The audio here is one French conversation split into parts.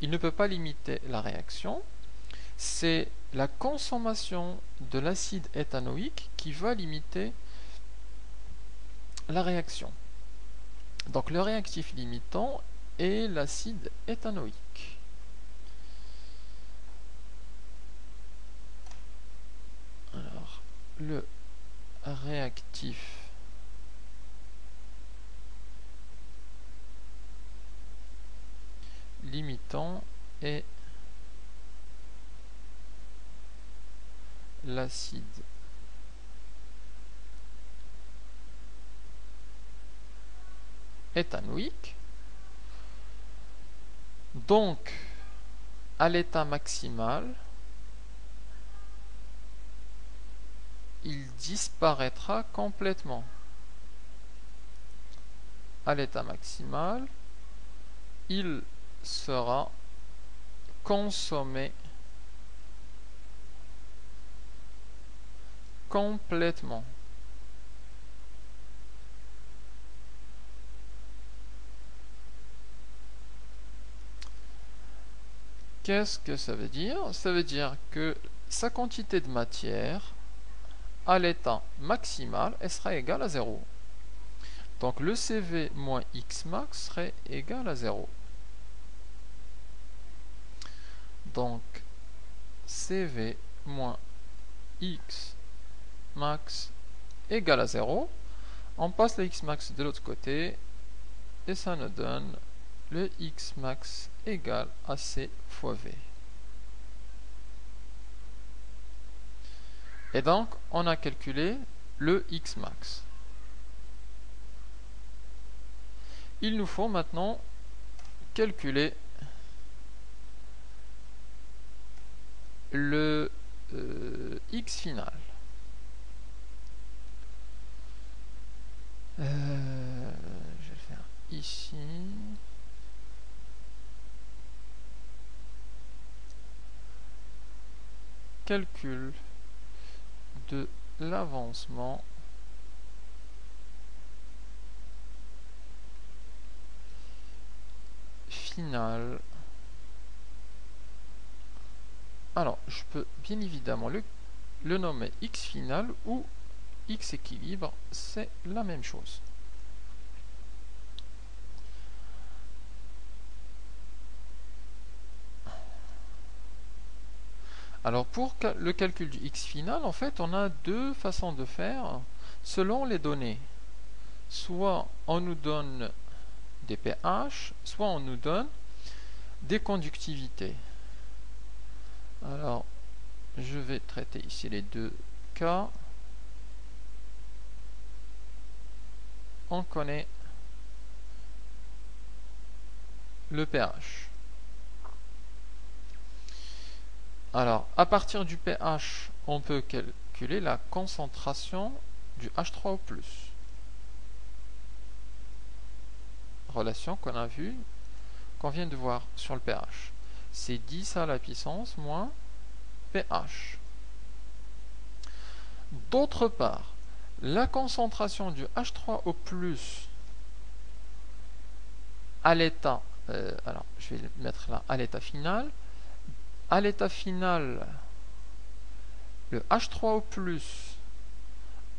il ne peut pas limiter la réaction. C'est la consommation de l'acide éthanoïque qui va limiter la réaction. Donc le réactif limitant est l'acide éthanoïque. Alors, le réactif limitant est l'acide éthanoïque. Donc, à l'état maximal, il disparaîtra complètement. À l'état maximal, il sera consommé complètement. Qu'est-ce que ça veut dire? Ça veut dire que sa quantité de matière à l'état maximal, elle sera égale à 0. Donc le CV moins X max serait égal à 0. Donc CV moins X max égale à 0. On passe le X max de l'autre côté et ça nous donne le X max égale à C fois V. Et donc, on a calculé le X max. Il nous faut maintenant calculer le X final. Je vais le faire ici. Calcul de l'avancement final. Alors, je peux bien évidemment le nommer X final ou X équilibre, c'est la même chose. Alors pour le calcul du X final, en fait, on a deux façons de faire selon les données. Soit on nous donne des pH, soit on nous donne des conductivités. Alors, je vais traiter ici les deux cas. On connaît le pH. Alors, à partir du pH, on peut calculer la concentration du H3O+. Relation qu'on a vue, qu'on vient de voir sur le pH. C'est 10 à la puissance moins pH. D'autre part, la concentration du H3O+, à l'état, alors je vais le mettre là, à l'état final. À l'état final, le H3O+,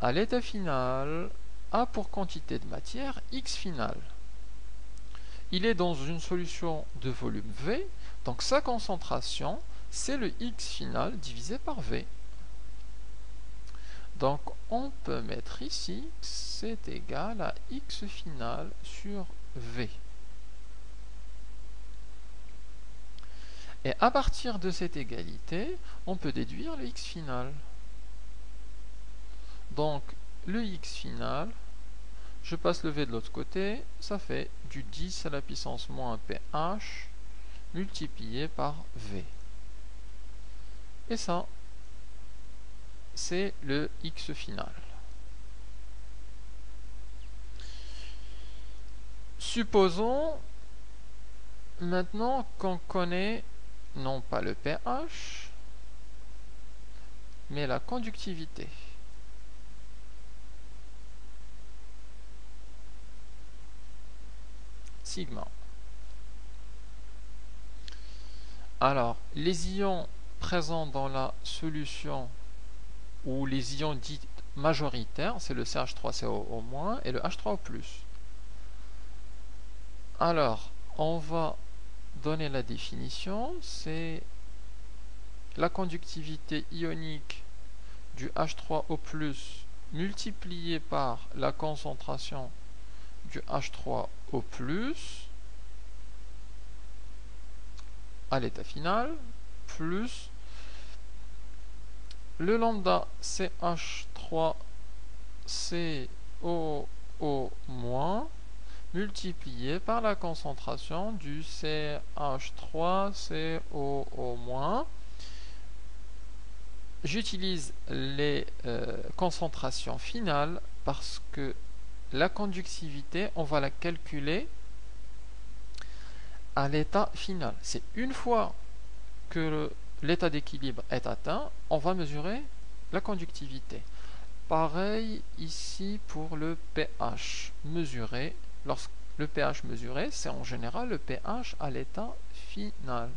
à l'état final, a pour quantité de matière X final. Il est dans une solution de volume V, donc sa concentration, c'est le X final divisé par V. Donc on peut mettre ici, c'est égal à X final sur V. Et à partir de cette égalité, on peut déduire le X final. Donc le X final, je passe le V de l'autre côté, ça fait du 10 à la puissance moins pH multiplié par V. Et ça, c'est le X final. Supposons maintenant qu'on connaît non pas le pH, mais la conductivité. Sigma. Alors, les ions présents dans la solution, ou les ions dits majoritaires, c'est le CH3COO- et le H3O+. Alors, on va donner la définition, c'est la conductivité ionique du H3O+, multiplié par la concentration du H3O+, à l'état final, plus le lambda CH3COO- multiplié par la concentration du CH3COO-. J'utilise les concentrations finales parce que la conductivité, on va la calculer à l'état final. C'est une fois que l'état d'équilibre est atteint, on va mesurer la conductivité. Pareil ici pour le pH mesuré. Lorsque le pH mesuré, c'est en général le pH à l'état final.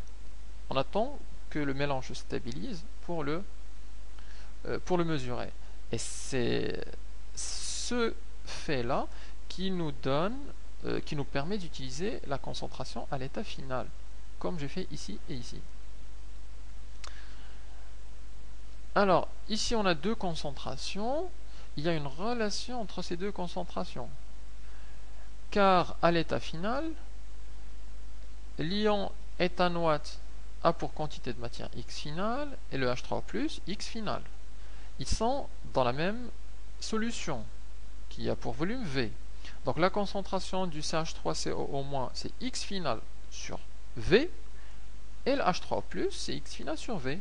On attend que le mélange se stabilise pour le mesurer. Et c'est ce fait-là qui nous donne, qui nous permet d'utiliser la concentration à l'état final, comme j'ai fait ici et ici. Alors, ici on a deux concentrations. Il y a une relation entre ces deux concentrations. Car à l'état final, l'ion éthanoate a pour quantité de matière X finale et le H3O+, X finale. Ils sont dans la même solution qui a pour volume V. Donc la concentration du CH3COO- c'est X final sur V et le H3O+, c'est X final sur V.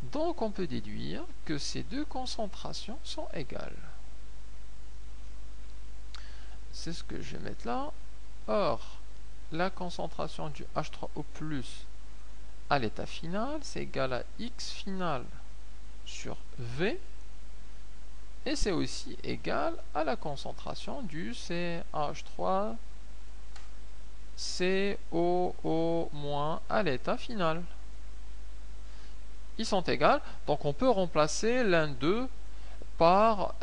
Donc on peut déduire que ces deux concentrations sont égales. C'est ce que je vais mettre là. Or, la concentration du H3O+ à l'état final, c'est égal à X final sur V, et c'est aussi égal à la concentration du CH3COO- à l'état final. Ils sont égaux, donc on peut remplacer l'un d'eux par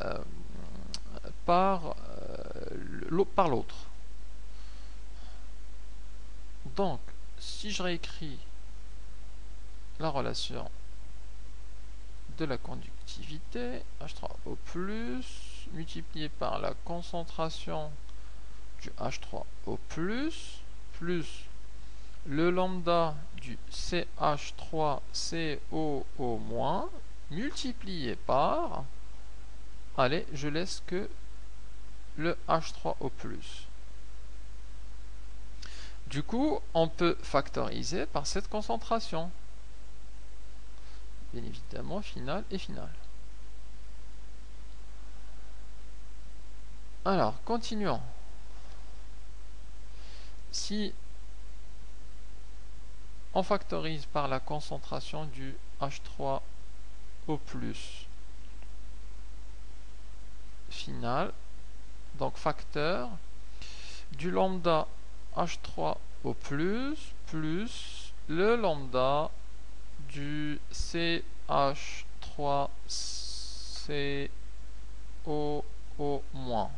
l'autre. Donc, si je réécris la relation de la conductivité, H3O+, multiplié par la concentration du H3O+, plus le lambda du CH3COO-, multiplié par, allez, je laisse que le H3O+. Du coup, on peut factoriser par cette concentration. Bien évidemment, finale et finale. Alors, continuons. Si on factorise par la concentration du H3O+ final, donc facteur du lambda H3O+, plus le lambda du CH3COO-.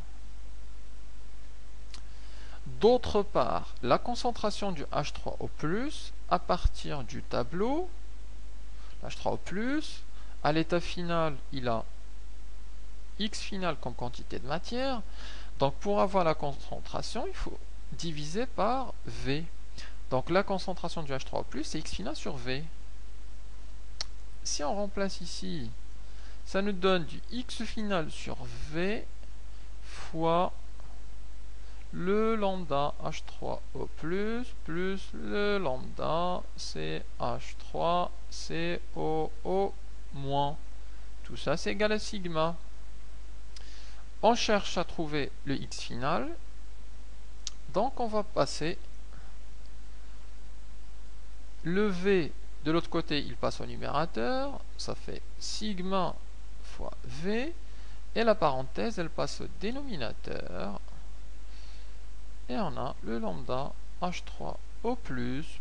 D'autre part, la concentration du H3O+, à partir du tableau, H3O+, à l'état final, il a X final comme quantité de matière. Donc pour avoir la concentration, il faut diviser par V. Donc la concentration du H3O+, c'est X final sur V. Si on remplace ici, ça nous donne du X final sur V fois le lambda H3O+, plus le lambda CH3COO-. Tout ça, c'est égal à sigma. On cherche à trouver le X final. Donc, on va passer le V de l'autre côté, il passe au numérateur. Ça fait sigma fois V. Et la parenthèse, elle passe au dénominateur. Et on a le lambda H3O+,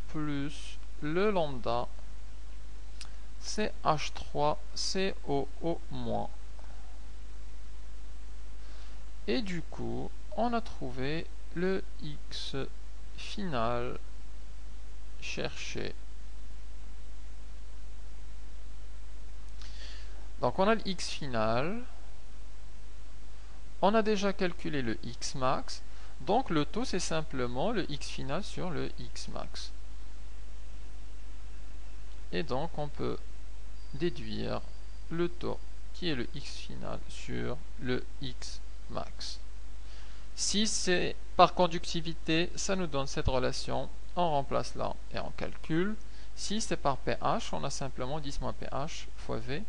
plus le lambda, c'est H3COO-. Et du coup, on a trouvé le X final cherché. Donc on a le X final, on a déjà calculé le X max, donc le taux c'est simplement le X final sur le X max. Et donc on peut déduire le taux qui est le X final sur le X max. Si c'est par conductivité, ça nous donne cette relation, on remplace là et on calcule. Si c'est par pH, on a simplement 10 moins pH fois V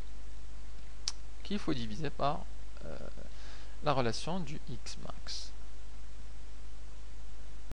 qu'il faut diviser par la relation du X max.